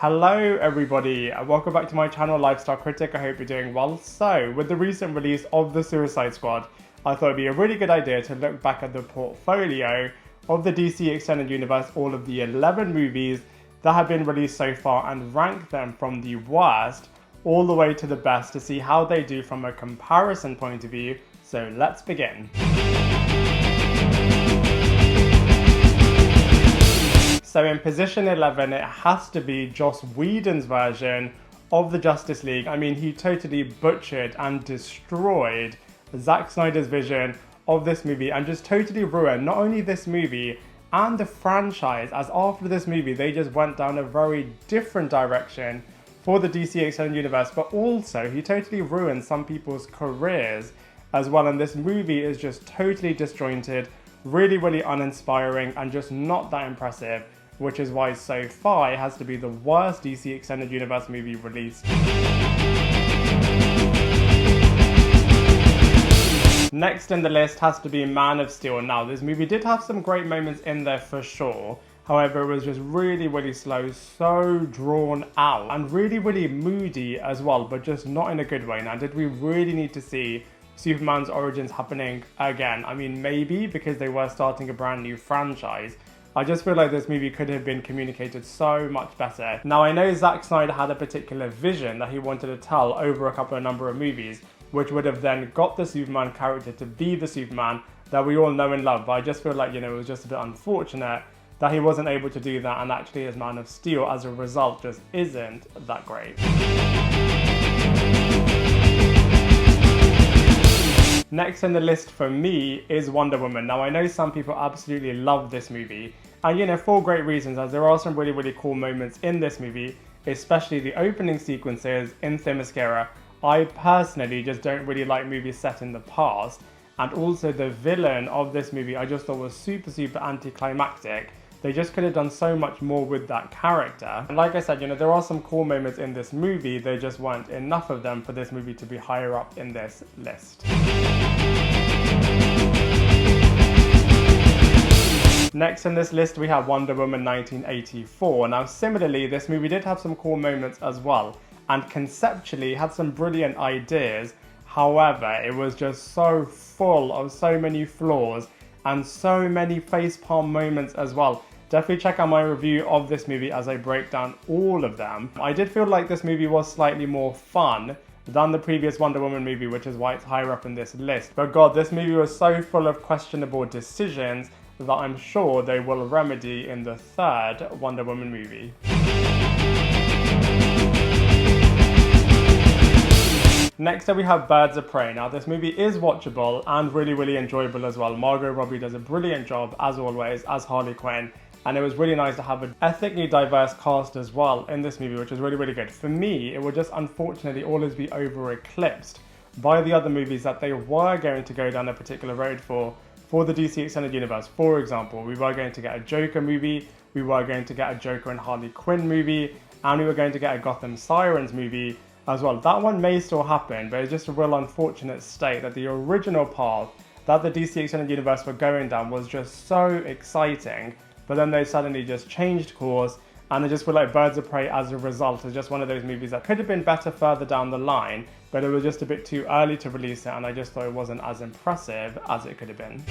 Hello everybody and welcome back to my channel Lifestyle Critic. I hope you're doing well. So with the recent release of the Suicide Squad, I thought it'd be a really good idea to look back at the portfolio of the DC Extended Universe, all of the 11 movies that have been released so far, and rank them from the worst all the way to the best to see how they do from a comparison point of view. So let's begin. So in position 11, it has to be Joss Whedon's version of the Justice League. I mean, he totally butchered and destroyed Zack Snyder's vision of this movie and just totally ruined not only this movie and the franchise, as after this movie, they just went down a very different direction for the DC Extended Universe, but also he totally ruined some people's careers as well. And this movie is just totally disjointed, really uninspiring and just not that impressive, which is why so far it has to be the worst DC Extended Universe movie released. Next in the list has to be Man of Steel. Now, this movie did have some great moments in there for sure. However, it was just really slow, so drawn out, and really moody as well, but just not in a good way. Now, did we really need to see Superman's origins happening again? I mean, maybe, because they were starting a brand new franchise. I just feel like this movie could have been communicated so much better. Now, I know Zack Snyder had a particular vision that he wanted to tell over a number of movies, which would have then got the Superman character to be the Superman that we all know and love. But I just feel like, it was just a bit unfortunate that he wasn't able to do that, and actually his Man of Steel, as a result, just isn't that great. Next in the list for me is Wonder Woman. Now, I know some people absolutely love this movie, and for great reasons, as there are some really cool moments in this movie, especially the opening sequences in Themyscira. I personally just don't really like movies set in the past, and also the villain of this movie I just thought was super anticlimactic. They just could have done so much more with that character. And like I said, there are some cool moments in this movie, there just weren't enough of them for this movie to be higher up in this list. Next in this list we have Wonder Woman 1984. Now, similarly, this movie did have some cool moments as well, and conceptually had some brilliant ideas. However, it was just so full of so many flaws and so many facepalm moments as well. Definitely check out my review of this movie as I break down all of them. I did feel like this movie was slightly more fun than the previous Wonder Woman movie, which is why it's higher up in this list. But God, this movie was so full of questionable decisions that I'm sure they will remedy in the third Wonder Woman movie. Next up we have Birds of Prey. Now, this movie is watchable and really enjoyable as well. Margot Robbie does a brilliant job, as always, as Harley Quinn. And it was really nice to have an ethnically diverse cast as well in this movie, which was really good. For me, it would just unfortunately always be over-eclipsed by the other movies that they were going to go down a particular road for the DC Extended Universe. For example, we were going to get a Joker movie, we were going to get a Joker and Harley Quinn movie, and we were going to get a Gotham Sirens movie as well. That one may still happen, but it's just a real unfortunate state that the original path that the DC Extended Universe were going down was just so exciting, but then they suddenly just changed course, and I just feel like Birds of Prey as a result is just one of those movies that could have been better further down the line, but it was just a bit too early to release it, and I just thought it wasn't as impressive as it could have been.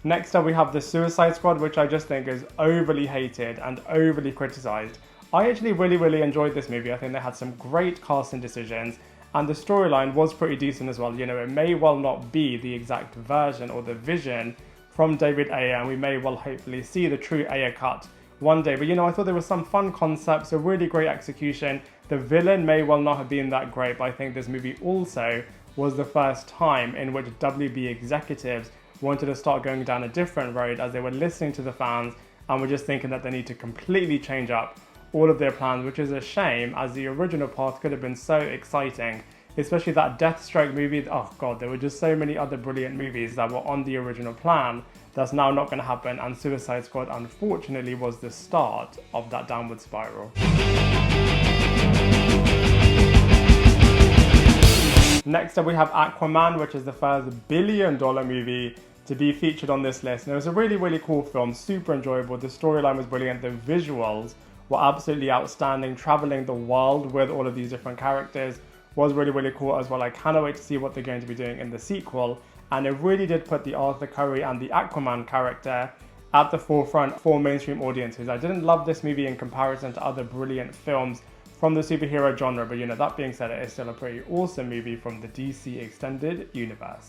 Next up we have The Suicide Squad, which I just think is overly hated and overly criticised. I actually really enjoyed this movie. I think they had some great casting decisions, and the storyline was pretty decent as well. It may well not be the exact version or the vision from David Ayer, and we may well hopefully see the true Ayer cut one day. But I thought there were some fun concepts, a really great execution. The villain may well not have been that great, but I think this movie also was the first time in which WB executives wanted to start going down a different road, as they were listening to the fans and were just thinking that they need to completely change up all of their plans, which is a shame, as the original path could have been so exciting, especially that Deathstroke movie. Oh God, there were just so many other brilliant movies that were on the original plan that's now not going to happen, and Suicide Squad unfortunately was the start of that downward spiral. Next up we have Aquaman, which is the first $1 billion movie to be featured on this list. And it was a really, really cool film, super enjoyable. The storyline was brilliant. The visuals were absolutely outstanding. Traveling the world with all of these different characters was really, really cool as well. I cannot wait to see what they're going to be doing in the sequel. And it really did put the Arthur Curry and the Aquaman character at the forefront for mainstream audiences. I didn't love this movie in comparison to other brilliant films from the superhero genre, but that being said, it is still a pretty awesome movie from the DC Extended Universe.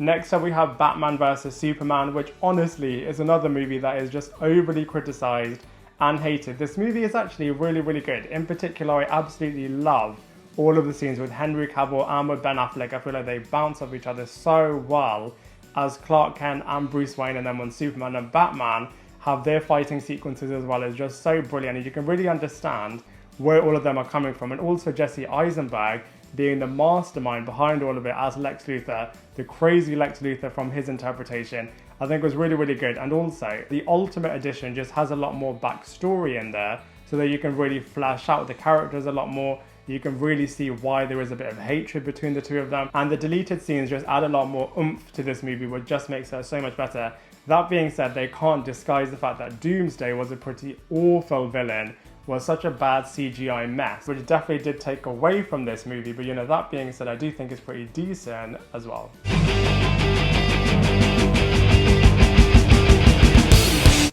Next up we have Batman vs Superman, which honestly is another movie that is just overly criticized and hated. This movie is actually really, really good. In particular, I absolutely love all of the scenes with Henry Cavill and with Ben Affleck. I feel like they bounce off each other so well as Clark Kent and Bruce Wayne, and then when Superman and Batman have their fighting sequences as well, is just so brilliant, and you can really understand where all of them are coming from. And also Jesse Eisenberg being the mastermind behind all of it as Lex Luthor, the crazy Lex Luthor from his interpretation, I think was really, really good. And also the Ultimate Edition just has a lot more backstory in there, so that you can really flesh out the characters a lot more. You can really see why there is a bit of hatred between the two of them. And the deleted scenes just add a lot more oomph to this movie, which just makes it so much better. That being said, they can't disguise the fact that Doomsday was a pretty awful villain, was such a bad CGI mess, which definitely did take away from this movie. But that being said, I do think it's pretty decent as well.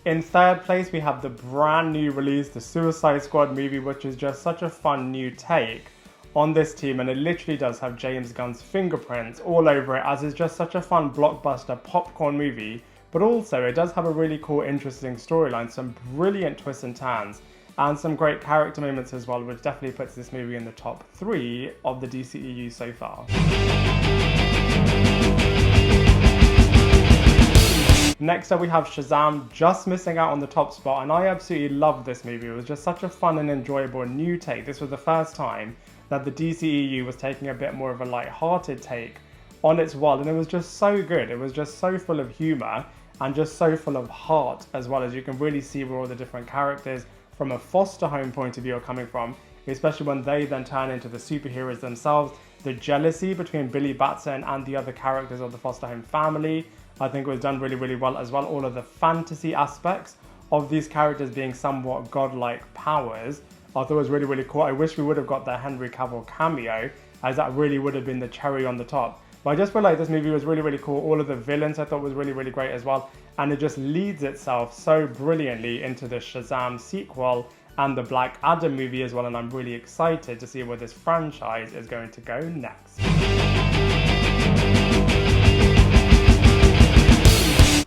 In third place, we have the brand new release, the Suicide Squad movie, which is just such a fun new take on this team, and it literally does have James Gunn's fingerprints all over it, as it's just such a fun blockbuster popcorn movie. But also it does have a really cool, interesting storyline, some brilliant twists and turns, and some great character moments as well, which definitely puts this movie in the top 3 of the DCEU so far. Next up we have Shazam, just missing out on the top spot, and I absolutely loved this movie. It was just such a fun and enjoyable new take. This was the first time that the DCEU was taking a bit more of a light-hearted take on its world, and it was just so good. It was just so full of humour and just so full of heart as well, as you can really see where all the different characters from a foster home point of view are coming from, especially when they then turn into the superheroes themselves. The jealousy between Billy Batson and the other characters of the foster home family, I think, was done really, really well as well. All of the fantasy aspects of these characters being somewhat godlike powers, I thought was really, really cool. I wish we would have got that Henry Cavill cameo, as that really would have been the cherry on the top. But I just feel like this movie was really, really cool. All of the villains I thought was really, really great as well. And it just leads itself so brilliantly into the Shazam sequel and the Black Adam movie as well. And I'm really excited to see where this franchise is going to go next.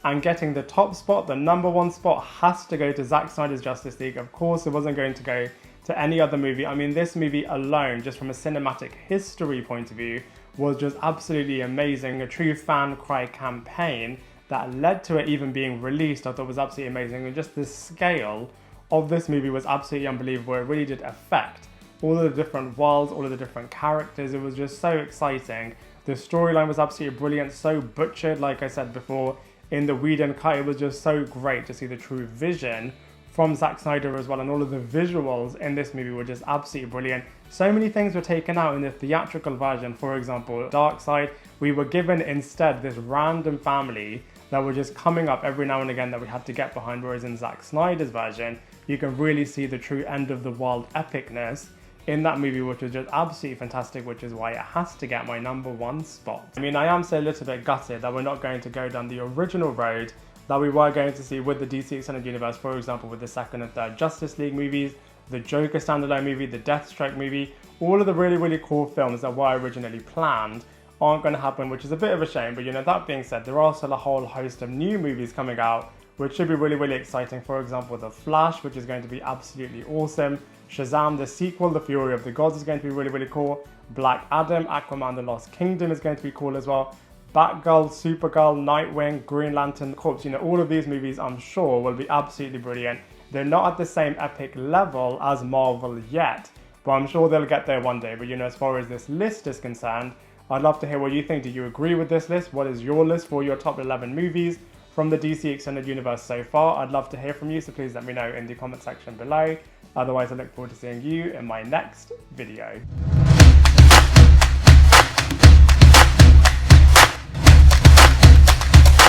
And getting the top spot, the number 1 spot, has to go to Zack Snyder's Justice League. Of course, it wasn't going to go to any other movie. I mean, this movie alone, just from a cinematic history point of view, was just absolutely amazing. A true fan cry campaign that led to it even being released, I thought was absolutely amazing. And just the scale of this movie was absolutely unbelievable. It really did affect all of the different worlds, all of the different characters. It was just so exciting. The storyline was absolutely brilliant, so butchered, like I said before, in the Whedon cut. It was just so great to see the true vision from Zack Snyder as well, and all of the visuals in this movie were just absolutely brilliant. So many things were taken out in the theatrical version. For example, Darkseid, we were given instead this random family that were just coming up every now and again that we had to get behind, whereas in Zack Snyder's version, you can really see the true end of the world epicness in that movie, which was just absolutely fantastic, which is why it has to get my number 1 spot. I mean, I am still a little bit gutted that we're not going to go down the original road that we were going to see with the DC Extended Universe, for example, with the second and third Justice League movies, the Joker standalone movie, the Deathstroke movie. All of the really, really cool films that were originally planned aren't going to happen, which is a bit of a shame. But that being said, there are still a whole host of new movies coming out, which should be really, really exciting. For example, The Flash, which is going to be absolutely awesome. Shazam, the sequel, The Fury of the Gods, is going to be really, really cool. Black Adam, Aquaman, The Lost Kingdom is going to be cool as well. Batgirl, Supergirl, Nightwing, Green Lantern Corps, all of these movies I'm sure will be absolutely brilliant. They're not at the same epic level as Marvel yet, but I'm sure they'll get there one day. But as far as this list is concerned, I'd love to hear what you think. Do you agree with this list? What is your list for your top 11 movies from the DC Extended Universe so far? I'd love to hear from you, so please let me know in the comment section below. Otherwise, I look forward to seeing you in my next video.